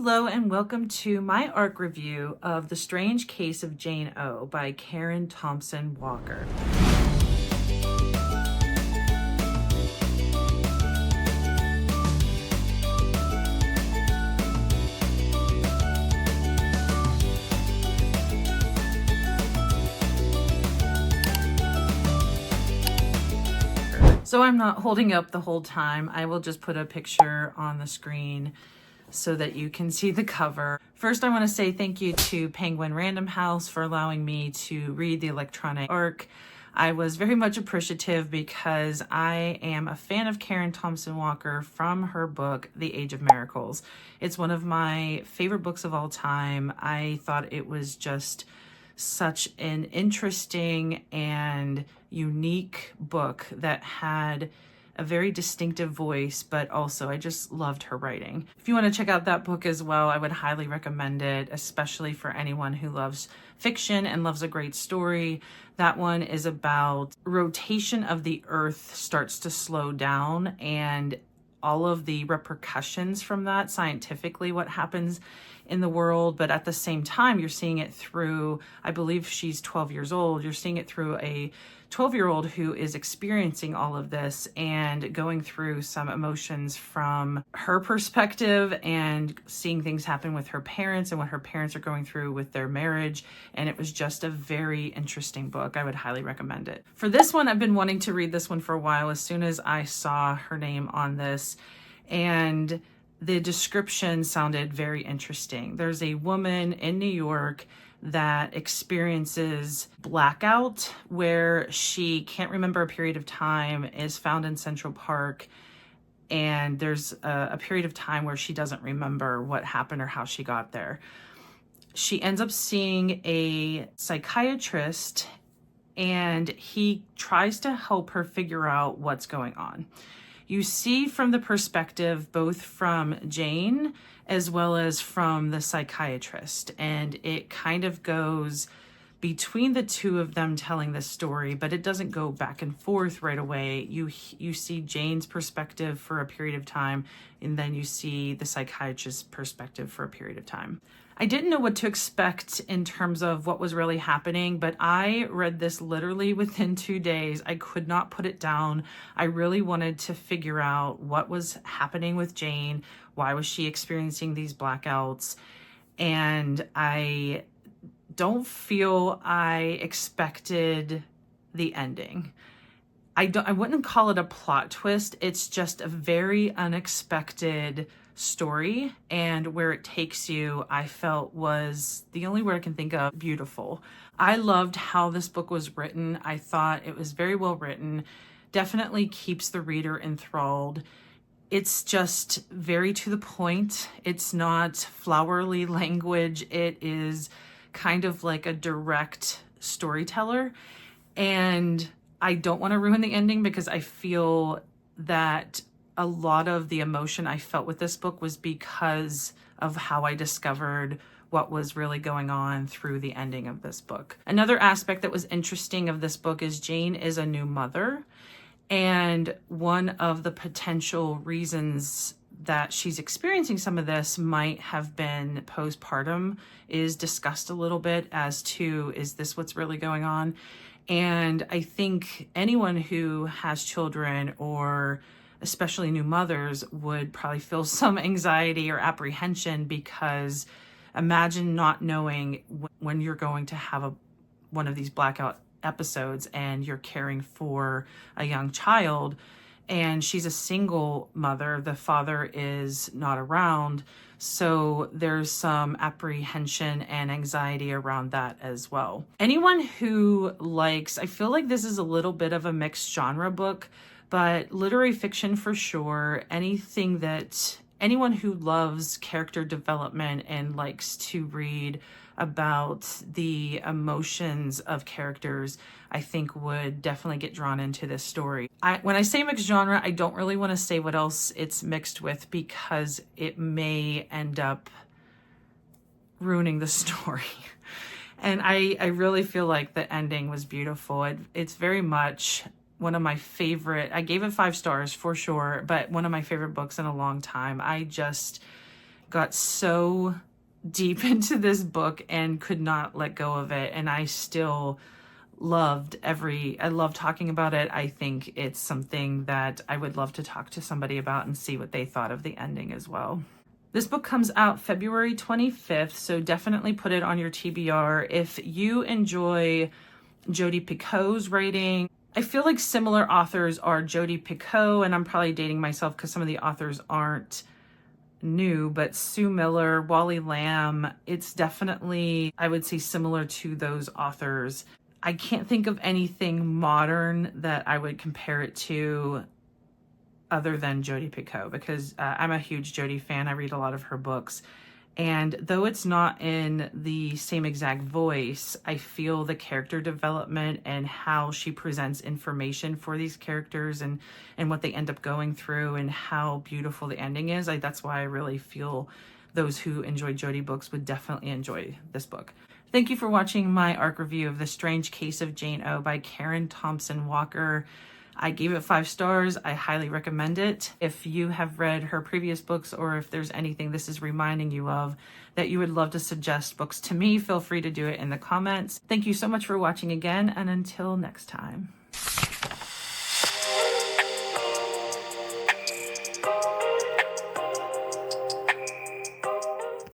Hello and welcome to my ARC review of The Strange Case of Jane O by Karen Thompson Walker. So I'm not holding up the whole time. I will just put a picture on the screen so that you can see the cover. First, I want to say thank you to Penguin Random House for allowing me to read the electronic ARC. I was very much appreciative because I am a fan of Karen Thompson Walker from her book, The Age of Miracles. It's one of my favorite books of all time. I thought it was just such an interesting and unique book that had a very distinctive voice, but also I just loved her writing. If you want to check out that book as well, I would highly recommend it, especially for anyone who loves fiction and loves a great story. That one is about rotation of the earth starts to slow down and all of the repercussions from that, scientifically what happens in the world, but at the same time you're seeing it through, I believe she's 12 years old, you're seeing it through a 12-year-old who is experiencing all of this and going through some emotions from her perspective and seeing things happen with her parents and what her parents are going through with their marriage. And it was just a very interesting book. I would highly recommend it. For this one, I've been wanting to read this one for a while as soon as I saw her name on this, and the description sounded very interesting. There's a woman in New York that experiences blackout where she can't remember a period of time, is found in Central Park, and there's a period of time where she doesn't remember what happened or how she got there. She ends up seeing a psychiatrist and he tries to help her figure out what's going on. You see from the perspective both from Jane as well as from the psychiatrist, and it kind of goes between the two of them telling this story, but it doesn't go back and forth right away. You see Jane's perspective for a period of time, and then you see the psychiatrist's perspective for a period of time. I didn't know what to expect in terms of what was really happening, but I read this literally within 2 days. I could not put it down. I really wanted to figure out what was happening with Jane. Why was she experiencing these blackouts? And I don't feel I expected the ending. I wouldn't call it a plot twist. It's just a very unexpected story, and where it takes you, I felt was the only word I can think of, beautiful. I loved how this book was written. I thought it was very well written, definitely keeps the reader enthralled. It's just very to the point. It's not flowery language. It is kind of like a direct storyteller, and I don't want to ruin the ending because I feel that a lot of the emotion I felt with this book was because of how I discovered what was really going on through the ending of this book. Another aspect that was interesting of this book is Jane is a new mother, and one of the potential reasons that she's experiencing some of this might have been postpartum is discussed a little bit as to, is this what's really going on? And I think anyone who has children, or especially new mothers, would probably feel some anxiety or apprehension, because imagine not knowing when you're going to have one of these blackout episodes and you're caring for a young child, and she's a single mother. The father is not around. So there's some apprehension and anxiety around that as well. Anyone who likes, I feel like this is a little bit of a mixed genre book, but literary fiction for sure. Anyone who loves character development and likes to read about the emotions of characters, I think would definitely get drawn into this story. When I say mixed genre, I don't really want to say what else it's mixed with, because it may end up ruining the story. And I really feel like the ending was beautiful. It's very much one of my favorite. I gave it 5 stars for sure, but one of my favorite books in a long time. I just got so deep into this book and could not let go of it. And I still I love talking about it. I think it's something that I would love to talk to somebody about and see what they thought of the ending as well. This book comes out February 25th, so definitely put it on your TBR. If you enjoy Jodi Picoult's writing, I feel like similar authors are Jodi Picoult, and I'm probably dating myself because some of the authors aren't new, but Sue Miller, Wally Lamb, it's definitely, I would say, similar to those authors. I can't think of anything modern that I would compare it to other than Jodi Picoult, because I'm a huge Jodi fan. I read a lot of her books. And though it's not in the same exact voice, I feel the character development and how she presents information for these characters and what they end up going through and how beautiful the ending is. That's why I really feel those who enjoy Jodi books would definitely enjoy this book. Thank you for watching my ARC review of The Strange Case of Jane O by Karen Thompson Walker. I gave it 5 stars. I highly recommend it. If you have read her previous books, or if there's anything this is reminding you of that you would love to suggest books to me, feel free to do it in the comments. Thank you so much for watching again, and until next time.